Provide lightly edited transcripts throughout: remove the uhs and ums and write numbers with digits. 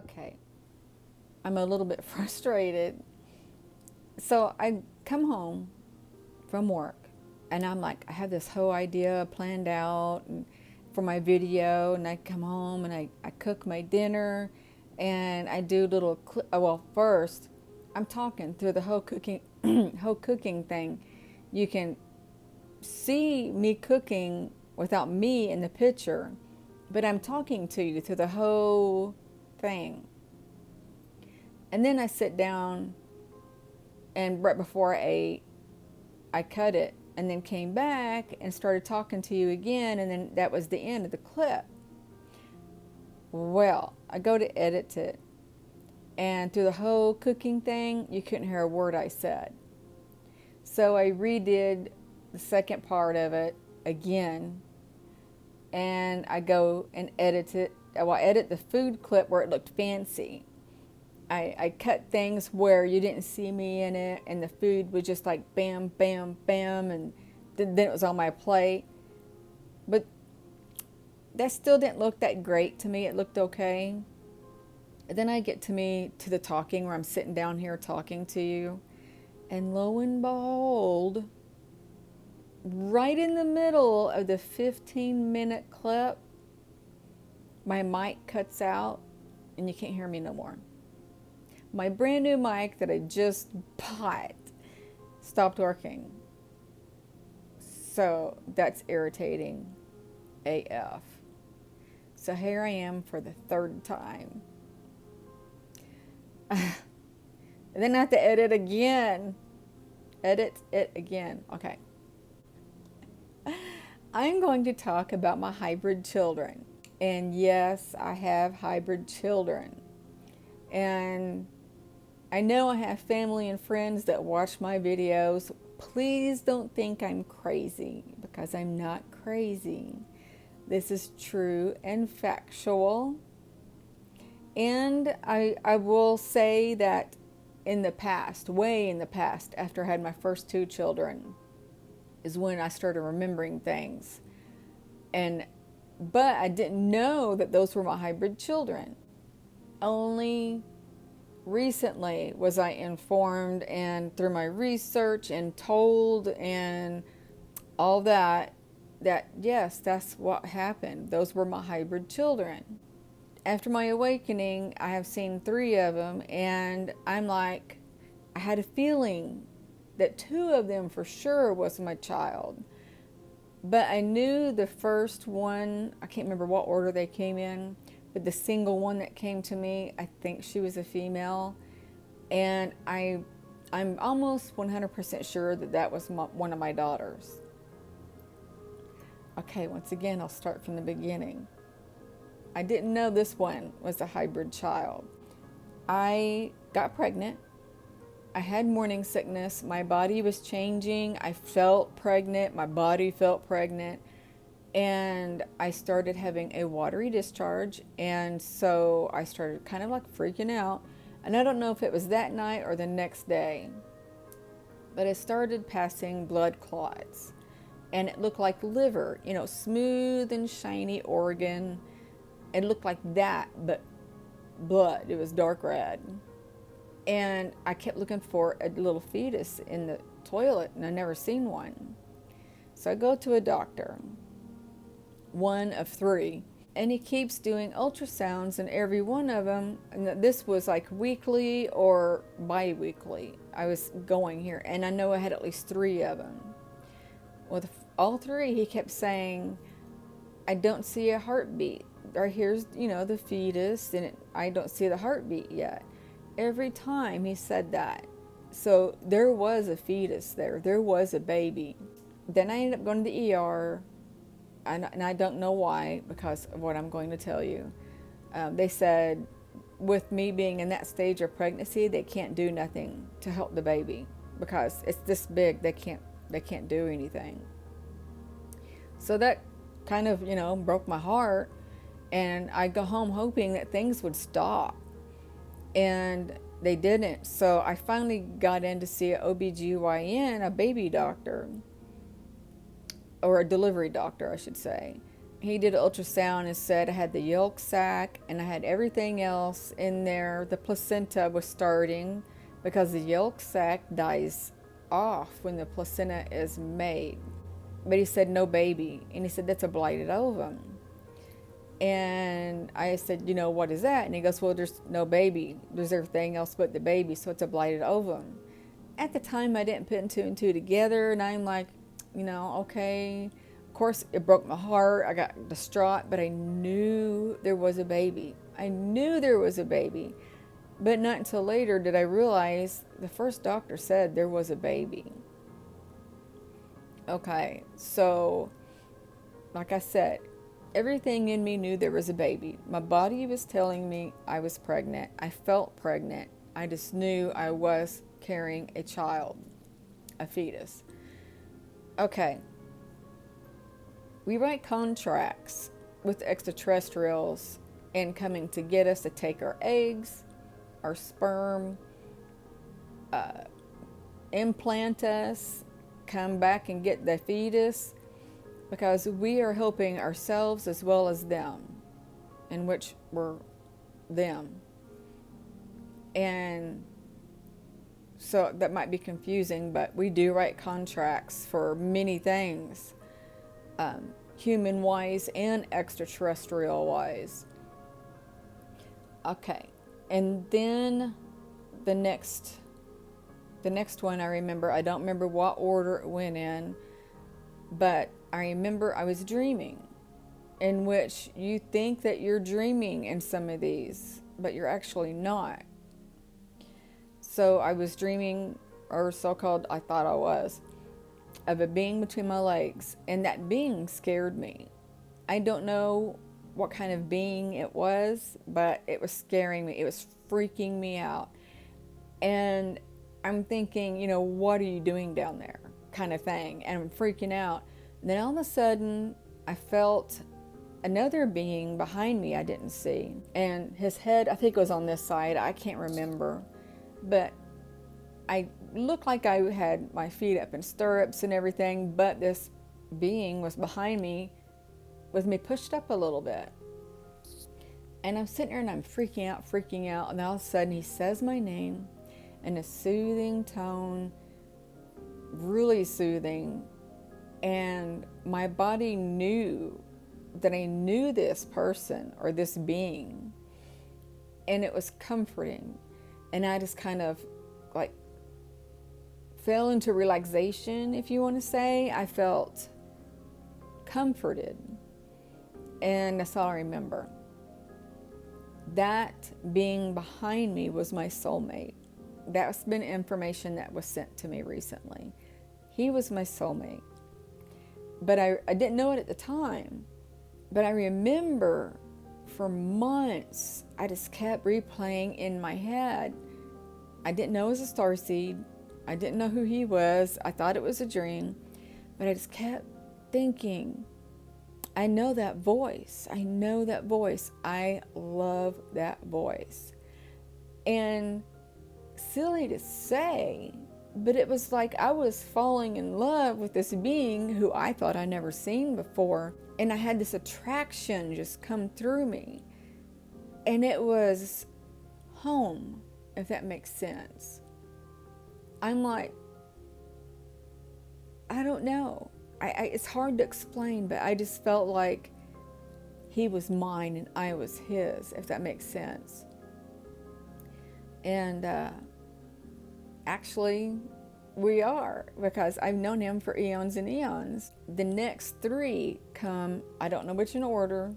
Okay, I'm a little bit frustrated. So I come home from work and I'm like, I have this whole idea planned out and for my video, and I come home and I cook my dinner and I do little, well, first I'm talking through the whole cooking, whole cooking thing. You can see me cooking without me in the picture, but I'm talking to you through the whole thing. And then I sit down, and right before I ate, I cut it and then came back and started talking to you again, and then that was the end of the clip. Well, I go to edit it, and through the whole cooking thing, you couldn't hear a word I said. So I redid the second part of it again, and I go and edit it. Well, I edit the food clip where it looked fancy. I cut things where you didn't see me in it, and the food was just like bam, bam, bam, and then it was on my plate. But that still didn't look that great to me. It looked okay. And then I get to the talking where I'm sitting down here talking to you, and lo and behold, right in the middle of the 15-minute clip, my mic cuts out and you can't hear me no more. My brand new mic that I just bought stopped working. So that's irritating AF. So here I am for the third time. And then I have to edit again. Edit it again. Okay. I'm going to talk about my hybrid children. And yes, I have hybrid children. And I know I have family and friends that watch my videos. Please don't think I'm crazy, because I'm not crazy. This is true and factual. And I will say that in the past, way in the past, after I had my first two children, is when I started remembering things. But I didn't know that those were my hybrid children. Only recently was I informed, and through my research and told and all that yes, that's what happened. Those were my hybrid children. After my awakening, I have seen 3 of them, and I'm like, I had a feeling that 2 of them for sure was my child. But I knew the first one, I can't remember what order they came in, but the single one that came to me, I think she was a female. And I'm almost 100% sure that that was one of my daughters. Okay, once again, I'll start from the beginning. I didn't know this one was a hybrid child. I got pregnant. I had morning sickness. My body was changing. I felt pregnant. My body felt pregnant. And I started having a watery discharge. And so I started kind of like freaking out. And I don't know if it was that night or the next day, but I started passing blood clots. And it looked like liver, smooth and shiny organ. It looked like that, but blood. It was dark red. And I kept looking for a little fetus in the toilet, and I never seen one. So I go to a doctor, one of 3, and he keeps doing ultrasounds, and every one of them, and this was like weekly or bi-weekly, I was going here, and I know I had at least 3 of them. With all 3, he kept saying, I don't see a heartbeat. Or here's, the fetus, and I don't see the heartbeat yet. Every time he said that. So there was a fetus there. There was a baby. Then I ended up going to the ER, and I don't know why, because of what I'm going to tell you. They said, with me being in that stage of pregnancy, they can't do nothing to help the baby, because it's this big, they can't do anything. So that kind of, broke my heart. And I go home hoping that things would stop. And they didn't. So I finally got in to see an OBGYN, a baby doctor, or a delivery doctor, I should say. he did an ultrasound and said I had the yolk sac and I had everything else in there. The placenta was starting because the yolk sac dies off when the placenta is made. But he said no baby, and he said that's a blighted ovum. And I said, what is that? And he goes, well, there's no baby. There's everything else but the baby, so it's a blighted ovum. At the time, I didn't put two and two together, and I'm like, okay. Of course, it broke my heart. I got distraught, but I knew there was a baby. I knew there was a baby. But not until later did I realize the first doctor said there was a baby. Okay, so, like I said, everything in me knew there was a baby. My body was telling me I was pregnant. I felt pregnant. I just knew I was carrying a child, a fetus. Okay. We write contracts with extraterrestrials and coming to get us to take our eggs, our sperm, implant us, come back and get the fetus, because we are helping ourselves as well as them, in which we're them. And so that might be confusing, but we do write contracts for many things, human-wise and extraterrestrial-wise. Okay, and then the next one I remember, I don't remember what order it went in, but I remember I was dreaming, in which you think that you're dreaming in some of these, but you're actually not. So I was dreaming, or so-called I thought I was, of a being between my legs, and that being scared me. I don't know what kind of being it was, but it was scaring me. It was freaking me out. And I'm thinking, what are you doing down there? Kind of thing. And I'm freaking out. And then all of a sudden, I felt another being behind me I didn't see. And his head, I think it was on this side. I can't remember. But I looked like I had my feet up in stirrups and everything, but this being was behind me with me pushed up a little bit. And I'm sitting there and I'm freaking out. And all of a sudden he says my name in a soothing tone, really soothing. And my body knew that I knew this person or this being. And it was comforting. And I just kind of fell into relaxation, if you want to say. I felt comforted. And that's all I remember. That being behind me was my soulmate. That's been information that was sent to me recently. He was my soulmate. But I didn't know it at the time. But I remember for months, I just kept replaying in my head. I didn't know it was a starseed. I didn't know who he was. I thought it was a dream. But I just kept thinking, I know that voice. I know that voice. I love that voice. And silly to say, but it was like I was falling in love with this being who I thought I'd never seen before. And I had this attraction just come through me. And it was home, if that makes sense. I'm like, I don't know. It's hard to explain, but I just felt like he was mine and I was his, if that makes sense. And actually, we are, because I've known him for eons and eons. The next three come, I don't know which order,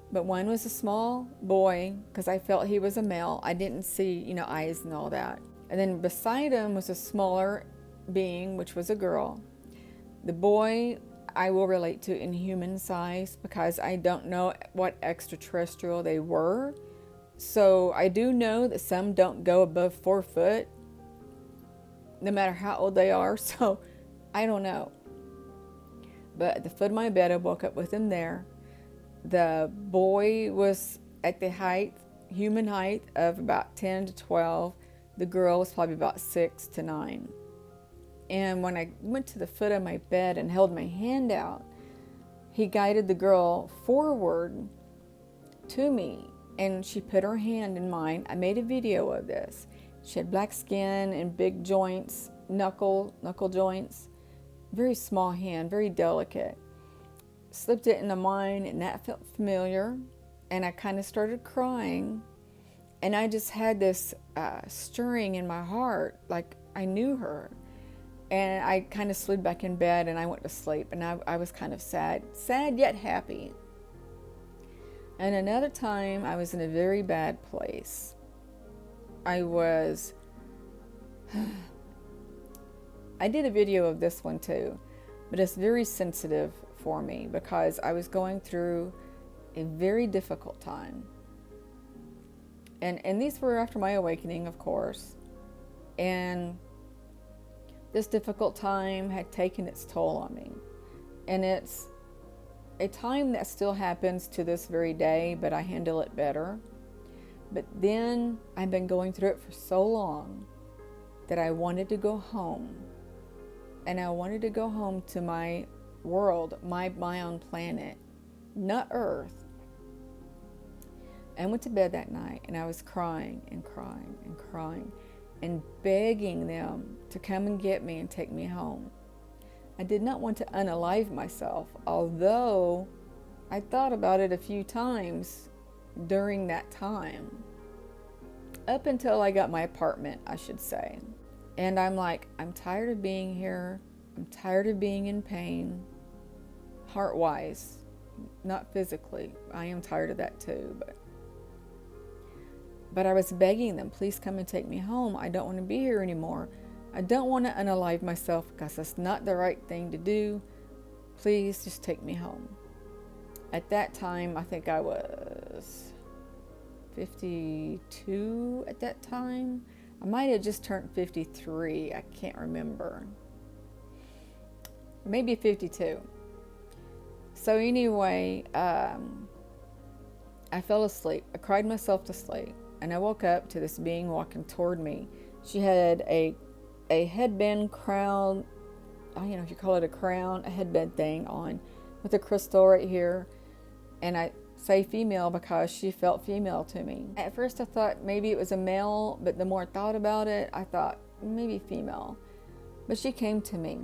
but one was a small boy, because I felt he was a male. I didn't see, eyes and all that. And then beside him was a smaller being, which was a girl. The boy I will relate to in human size, because I don't know what extraterrestrial they were. So I do know that some don't go above 4 foot, no matter how old they are. So I don't know. But at the foot of my bed, I woke up with him there. The boy was at the height, human height, of about 10 to 12. The girl was probably about 6 to 9. And when I went to the foot of my bed and held my hand out, he guided the girl forward to me, and she put her hand in mine. I made a video of this. She had black skin and big joints, knuckle joints, very small hand, very delicate. Slipped it into mine, and that felt familiar, and I kind of started crying, and I just had this stirring in my heart, like I knew her. And I kind of slid back in bed, and I went to sleep, and I was kind of sad yet happy. And another time, I was in a very bad place. I did a video of this one too, but it's very sensitive for me because I was going through a very difficult time. And these were after my awakening, of course. And this difficult time had taken its toll on me. And it's a time that still happens to this very day, but I handle it better. But then I've been going through it for so long that I wanted to go home. And I wanted to go home to my world, my own planet, not Earth. I went to bed that night, and I was crying and crying and crying and begging them to come and get me and take me home. I did not want to unalive myself, although I thought about it a few times during that time. Up until I got my apartment, I should say. And I'm like, I'm tired of being here. I'm tired of being in pain. Heart-wise, not physically. I am tired of that too, but I was begging them, please come and take me home. I don't want to be here anymore. I don't want to unalive myself because that's not the right thing to do. Please just take me home. At that time, I think I was 52 at that time. I might have just turned 53. I can't remember. Maybe 52. So anyway, I fell asleep. I cried myself to sleep. And I woke up to this being walking toward me. She had a headband crown, I don't know if you call it a crown, a headband thing on with a crystal right here. And I say female because she felt female to me. At first I thought maybe it was a male, but the more I thought about it, I thought maybe female. But she came to me,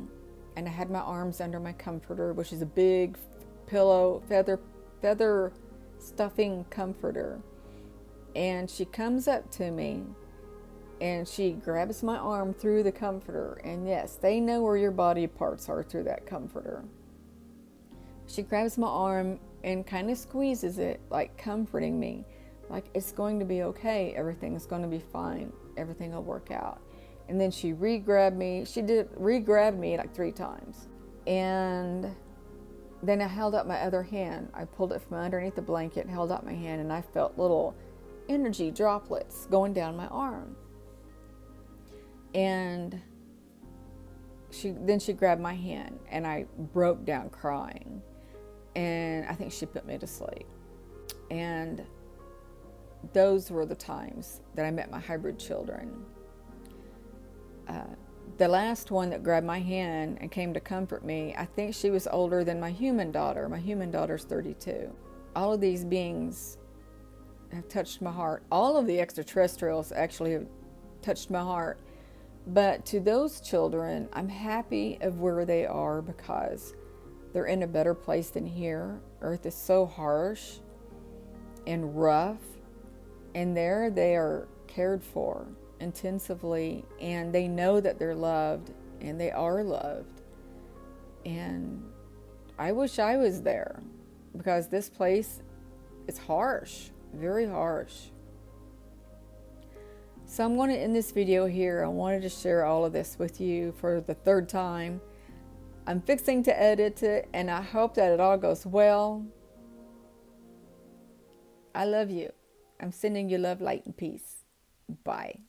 and I had my arms under my comforter, which is a big pillow, feather stuffing comforter. And she comes up to me, and she grabs my arm through the comforter. And yes, they know where your body parts are through that comforter. She grabs my arm and kind of squeezes it, like comforting me. Like, it's going to be okay. Everything's going to be fine. Everything will work out. And then she re-grabbed me. She did re-grab me like 3 times. And then I held up my other hand. I pulled it from underneath the blanket, held out my hand, and I felt little energy droplets going down my arm. And she grabbed my hand, and I broke down crying. And I think she put me to sleep. And those were the times that I met my hybrid children. The last one that grabbed my hand and came to comfort me, I think she was older than my human daughter. My human daughter's 32. All of these beings have touched my heart. All of the extraterrestrials actually have touched my heart. But to those children, I'm happy of where they are because they're in a better place than here. Earth is so harsh and rough, and there they are cared for intensively, and they know that they're loved, and they are loved. And I wish I was there because this place is harsh, very harsh. So I'm going to end this video here. I wanted to share all of this with you for the 3rd time. I'm fixing to edit it, and I hope that it all goes well. I love you. I'm sending you love, light, and peace. Bye.